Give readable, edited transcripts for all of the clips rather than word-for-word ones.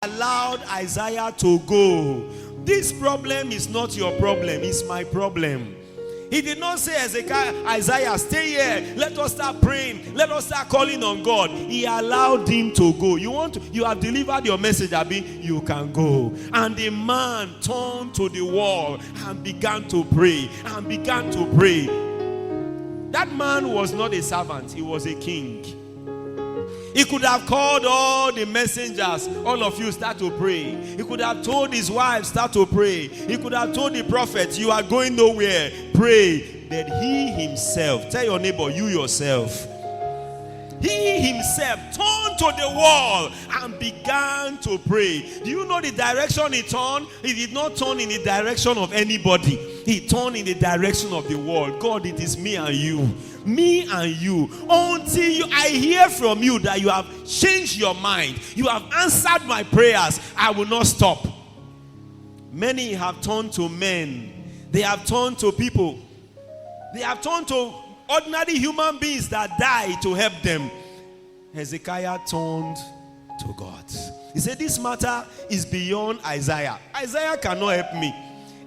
allowed Isaiah to go. This problem is not your problem, it's my problem. He did not say, Isaiah, stay here. Let us start praying. Let us start calling on God. He allowed him to go. You have delivered your message, Abi. You can go. And the man turned to the wall and began to pray. And began to pray. That man was not a servant. He was a king. He could have called all the messengers, all of you start to pray. He could have told his wife, start to pray. He could have told the prophets, you are going nowhere, pray. But he himself, tell your neighbor, you yourself, he himself turned to the wall and began to pray. Do you know the direction he turned? He did not turn in the direction of anybody. He turned in the direction of the wall. God, it is me and you. Me and you. Until I hear from you that you have changed your mind. You have answered my prayers. I will not stop. Many have turned to men. They have turned to people. They have turned to ordinary human beings that die to help them. Hezekiah turned to God. He said, this matter is beyond Isaiah. Isaiah cannot help me.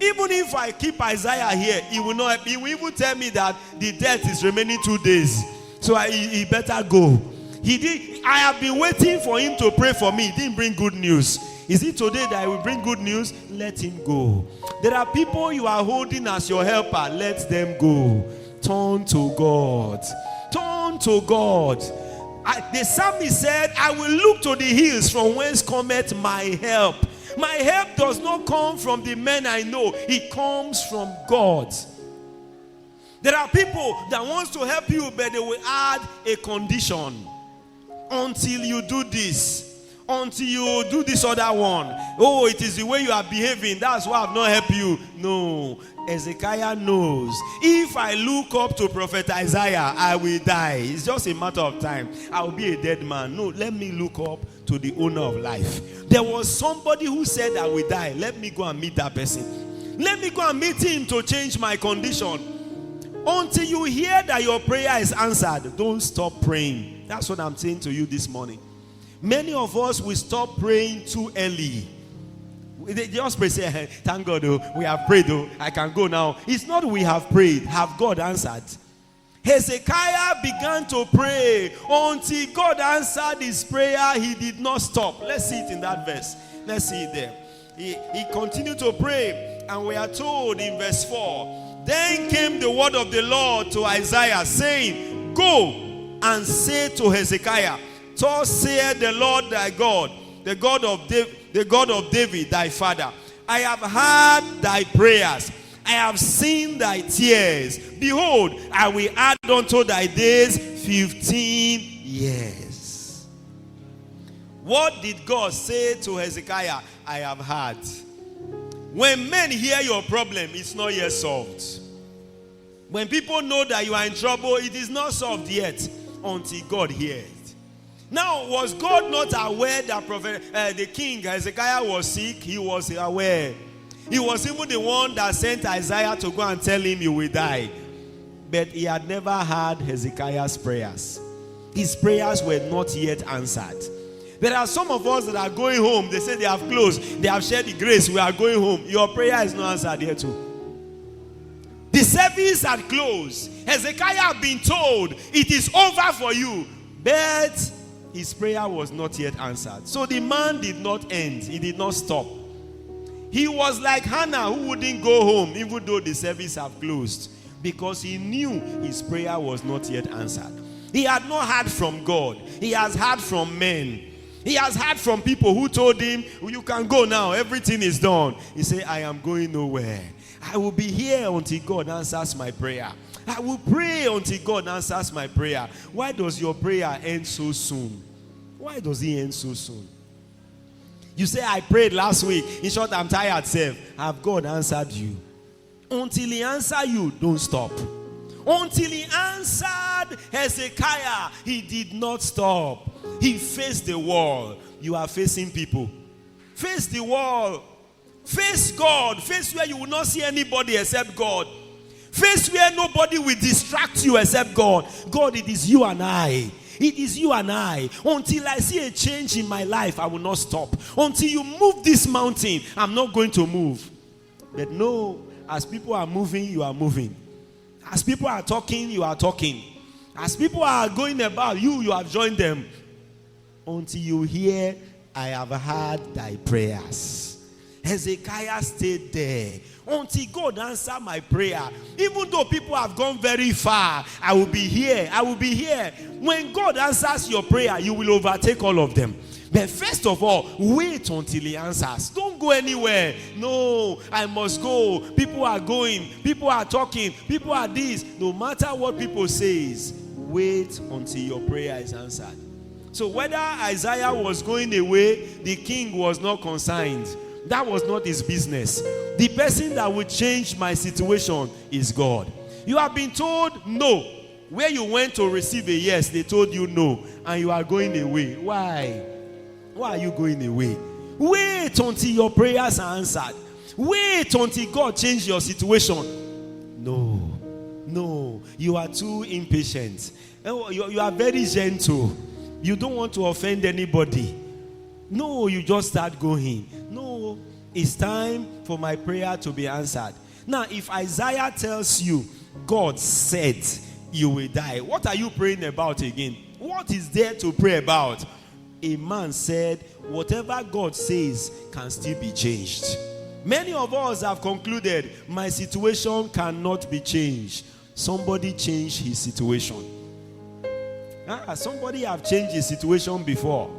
Even if I keep Isaiah here, he will not help. He will even tell me that the death is remaining 2 days. So he better go. I have been waiting for him to pray for me. He didn't bring good news. Is it today that I will bring good news? Let him go. There are people you are holding as your helper. Let them go. Turn to God. Turn to God. The psalmist said, I will look to the hills from whence cometh my help. My help does not come from the men I know. It comes from God. There are people that wants to help you, but they will add a condition. Until you do this. Until you do this other one. Oh, it is the way you are behaving. That's why I've not helped you. No. Hezekiah knows. If I look up to Prophet Isaiah, I will die. It's just a matter of time. I will be a dead man. No, let me look up to the owner of life. There was somebody who said I will die. Let me go and meet that person. Let me go and meet him to change my condition. Until you hear that your prayer is answered, don't stop praying. That's what I'm saying to you this morning. Many of us will stop praying too early. They just pray, say, thank God, oh, we have prayed, oh, I can go now. It's not we have prayed. Have God answered? Hezekiah began to pray until God answered his prayer. He did not stop. Let's see it in that verse. Let's see it there. He continued to pray, and we are told in verse 4, then came the word of the Lord to Isaiah, saying, go and say to Hezekiah, thus saith the Lord thy God, the God of David thy father, I have heard thy prayers, I have seen thy tears. Behold, I will add unto thy days 15 years. What did God say to Hezekiah? I have heard. When men hear your problem, it's not yet solved. When people know that you are in trouble, it is not solved yet until God hears. Now, was God not aware that the king Hezekiah was sick? He was aware. He was even the one that sent Isaiah to go and tell him you will die. But he had never heard Hezekiah's prayers. His prayers were not yet answered. There are some of us that are going home. They say they have closed. They have shared the grace. We are going home. Your prayer is not answered here too. The service had closed. Hezekiah had been told it is over for you. But his prayer was not yet answered. So the man did not end. He did not stop. He was like Hannah who wouldn't go home even though the service have closed. Because he knew his prayer was not yet answered. He had not heard from God. He has heard from men. He has heard from people who told him, you can go now. Everything is done. He said, I am going nowhere. I will be here until God answers my prayer. I will pray until God answers my prayer. Why does your prayer end so soon? Why does it end so soon? You say, I prayed last week. In short, I'm tired, self. Have God answered you? Until he answers you, don't stop. Until he answered Hezekiah, he did not stop. He faced the wall. You are facing people. Face the wall. Face God. Face where you will not see anybody except God. Face where nobody will distract you except God. God, it is you and I. It is you and I. Until I see a change in my life, I will not stop. Until you move this mountain, I'm not going to move. But no, as people are moving, you are moving. As people are talking, you are talking. As people are going about, you have joined them. Until you hear, I have heard thy prayers. Hezekiah stayed there until God answered my prayer. Even though people have gone very far, I will be here. I will be here. When God answers your prayer, you will overtake all of them. But first of all, wait until he answers. Don't go anywhere. No, I must go. People are going. People are talking. People are this. No matter what people say, wait until your prayer is answered. So whether Isaiah was going away, the king was not concerned. That was not his business. The person that will change my situation is God. You have been told no. Where you went to receive a yes, they told you no. And you are going away. Why? Why are you going away? Wait until your prayers are answered. Wait until God changes your situation. No. You are too impatient. You are very gentle. You don't want to offend anybody. No, you just start going. No, it's time for my prayer to be answered. Now, if Isaiah tells you, God said you will die, what are you praying about again? What is there to pray about? A man said, whatever God says can still be changed. Many of us have concluded, my situation cannot be changed. Somebody changed his situation. Somebody have changed his situation before.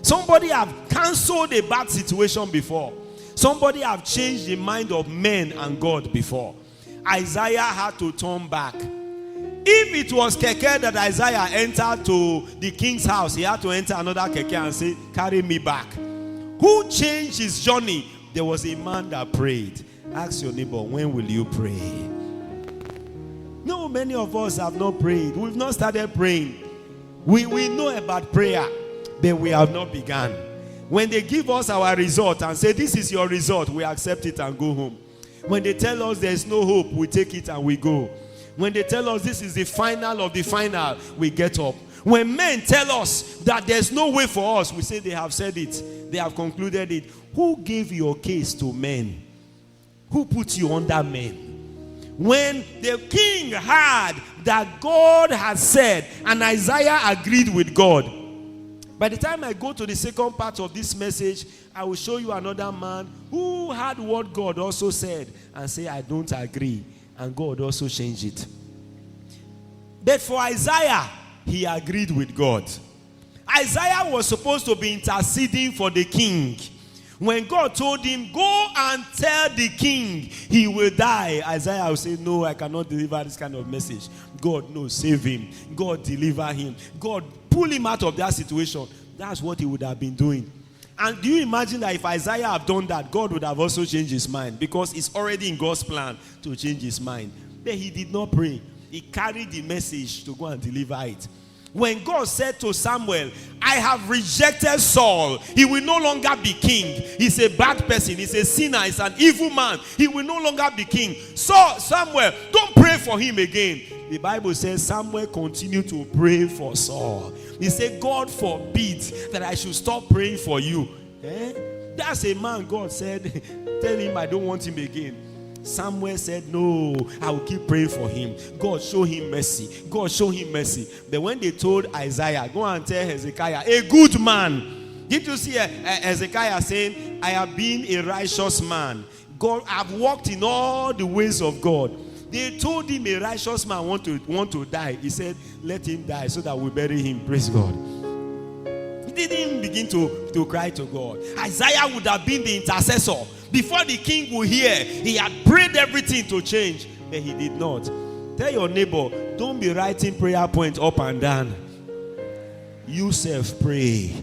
Somebody have cancelled a bad situation before. Somebody have changed the mind of men and God before. Isaiah had to turn back. If it was keke that Isaiah entered to the king's house, he had to enter another keke and say, carry me back. Who changed his journey? There was a man that prayed. Ask your neighbor, when will you pray? No, many of us have not prayed. We've not started praying. We know about prayer, but we have not begun. When they give us our result and say, this is your result, we accept it and go home. When they tell us there is no hope, we take it and we go. When they tell us this is the final of the final, we get up. When men tell us that there's no way for us, we say they have said it. They have concluded it. Who gave your case to men? Who put you under men? When the king heard that God had said, and Isaiah agreed with God. By the time I go to the second part of this message, I will show you another man who had what God also said and say, I don't agree. And God also changed it. But for Isaiah, he agreed with God. Isaiah was supposed to be interceding for the king. When God told him, go and tell the king he will die, Isaiah will say, no, I cannot deliver this kind of message. God, no, save him. God, deliver him. God, pull him out of that situation. That's what he would have been doing. And do you imagine that if Isaiah had done that, God would have also changed his mind? Because it's already in God's plan to change his mind. But he did not pray. He carried the message to go and deliver it. When God said to Samuel, I have rejected Saul. He will no longer be king. He's a bad person. He's a sinner. He's an evil man. He will no longer be king. So Samuel, don't pray for him again. The Bible says Samuel continued to pray for Saul. He said, God forbid that I should stop praying for you. That's a man God said, tell him I don't want him again. Samuel said, no, I will keep praying for him. God, show him mercy. God, show him mercy. But when they told Isaiah, go and tell Hezekiah, a good man. Did you see Hezekiah saying, I have been a righteous man. God, I've walked in all the ways of God. They told him a righteous man want to die. He said, let him die so that we bury him. Praise God. He didn't begin to cry to God. Isaiah would have been the intercessor. Before the king would hear, he had prayed everything to change, but he did not. Tell your neighbor, don't be writing prayer points up and down. You self pray.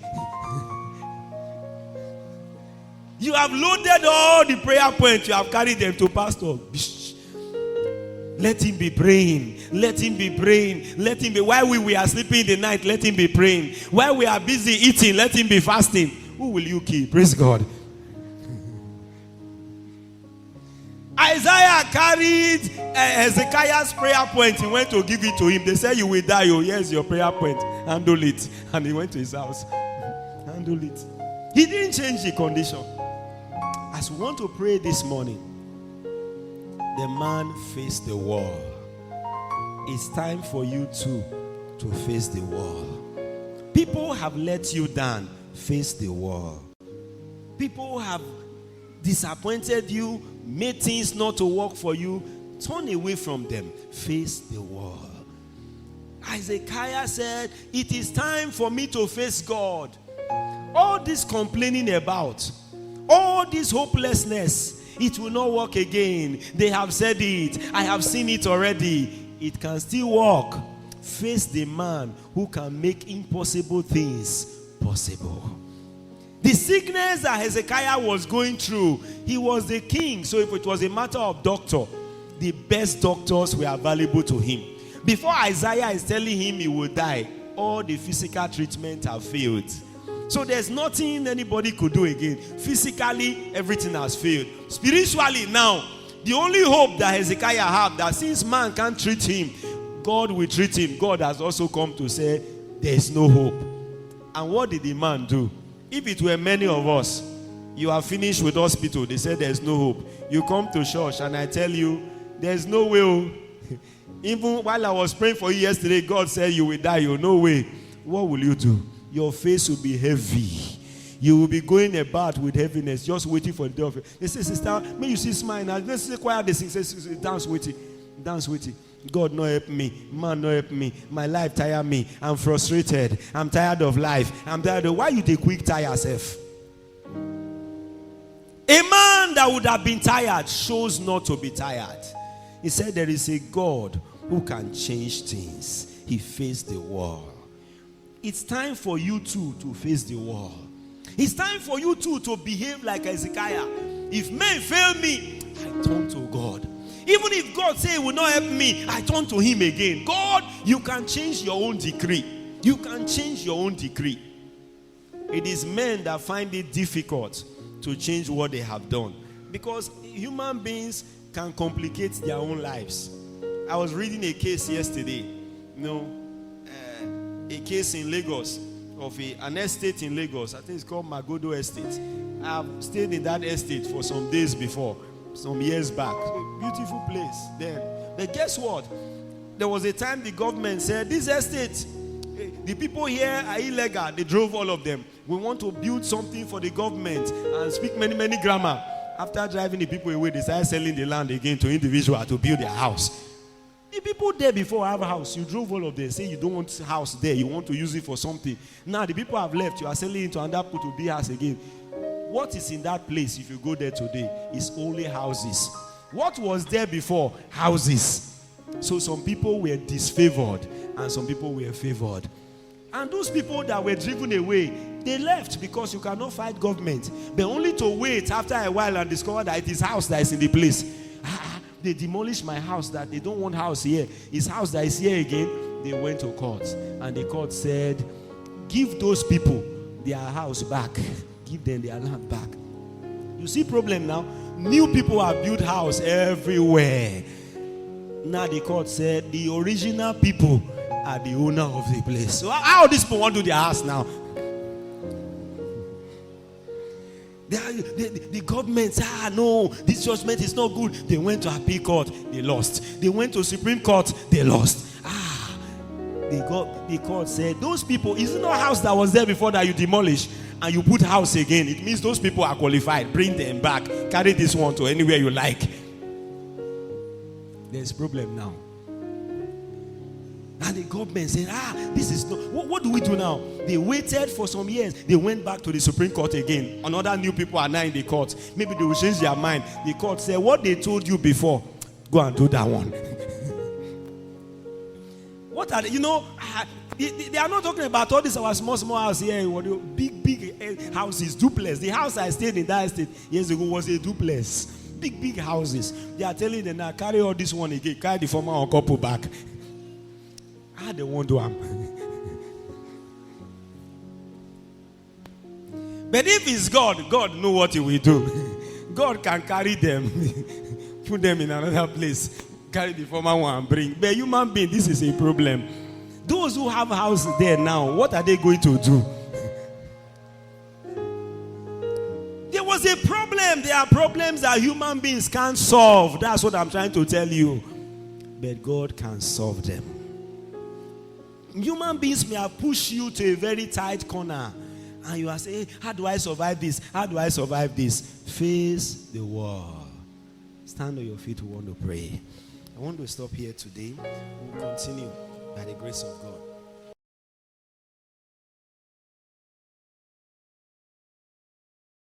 You have loaded all the prayer points, you have carried them to pastor. Let him be praying. Let him be praying. Let him be. While we are sleeping in the night, let him be praying. While we are busy eating, let him be fasting. Who will you keep? Praise God. Isaiah carried Hezekiah's prayer point. He went to give it to him. They said, you will die. Oh, here's your prayer point. Handle it. And he went to his house. Handle it. He didn't change the condition. As we want to pray this morning, the man faced the wall. It's time for you too to face the wall. People have let you down. Face the wall. People have disappointed you, made things not to work for you. Turn away from them. Face the wall. Hezekiah said, it is time for me to face God. All this complaining about, all this hopelessness, it will not work again. They have said it. I have seen it already. It can still work. Face the man who can make impossible things possible. The sickness that Hezekiah was going through, he was the king. So if it was a matter of doctor, the best doctors were available to him. Before Isaiah is telling him he will die, all the physical treatment have failed. So there's nothing anybody could do again. Physically, everything has failed. Spiritually now, the only hope that Hezekiah had, that since man can't treat him, God will treat him. God has also come to say, there is no hope. And what did the man do? If it were many of us, you are finished with hospital, they said there's no hope. You come to church and I tell you, there's no way. Even while I was praying for you yesterday, God said you will die. You no way. What will you do? Your face will be heavy. You will be going about with heaviness, just waiting for the day of it. They say, sister, may you see smile now. Let's say choir, they sing, dance with it. Dance with it. God no help me. Man no help me. My life tire me. I'm frustrated. I'm tired of life. I'm tired of... Why you take quick tire yourself? A man that would have been tired chose not to be tired. He said there is a God who can change things. He faced the wall. It's time for you too to face the wall. It's time for you too to behave like Hezekiah. If men fail me, I turn to God. Even if God say he will not help me, I turn to him again. God, you can change your own decree. You can change your own decree. It is men that find it difficult to change what they have done, because human beings can complicate their own lives. I was reading a case yesterday, a case in Lagos of an estate in Lagos. I think it's called Magodo Estate. I've stayed in that estate for some days before, some years back. Beautiful place then. But guess what? There was a time the government said, this estate, the people here are illegal. They drove all of them. We want to build something for the government and speak many grammar. After driving the people away, they started selling the land again to individuals to build their house. The people there before have a house. You drove all of them. Say you don't want a house there. You want to use it for something. Now the people have left. You are selling it to another people to build house again. What is in that place, if you go there today, is only houses. What was there before? Houses. So some people were disfavored and some people were favored. And those people that were driven away, they left because you cannot fight government. But only to wait after a while and discover that it is house that is in the place. They demolished my house, that they don't want house here. It's house that is here again. They went to court. And the court said, give those people their house back. Give them their land back. You see problem now? New people have built house everywhere. Now the court said the original people are the owner of the place. So how these people want to do their house now? The government said, no, this judgment is not good. They went to appeal court, they lost. They went to Supreme Court, they lost. The court said, those people, is it not a house that was there before that you demolished and you put house again? It means those people are qualified. Bring them back. Carry this one to anywhere you like. There's a problem now. And the government said, this is not, what do we do now? They waited for some years. They went back to the Supreme Court again. Another new people are now in the court. Maybe they will change their mind. The court said, what they told you before, go and do that one. What are they? They are not talking about all this our small house here. Big houses, duplex. The house I stayed in that estate years ago was a duplex. Big houses. They are telling them now, carry all this one again. Carry the former couple back. How they won't do them. But if it's God, God knows what he will do. God can carry them put them in another place, carry the former one and bring. But human being, this is a problem. Those who have houses there now, what are they going to do? There was a problem. There are problems that human beings can't solve. That's what I'm trying to tell you. But God can solve them. Human beings may have pushed you to a very tight corner. And you are saying, how do I survive this? How do I survive this? Face the wall. Stand on your feet. We want to pray. I want to stop here today. We'll continue by the grace of God.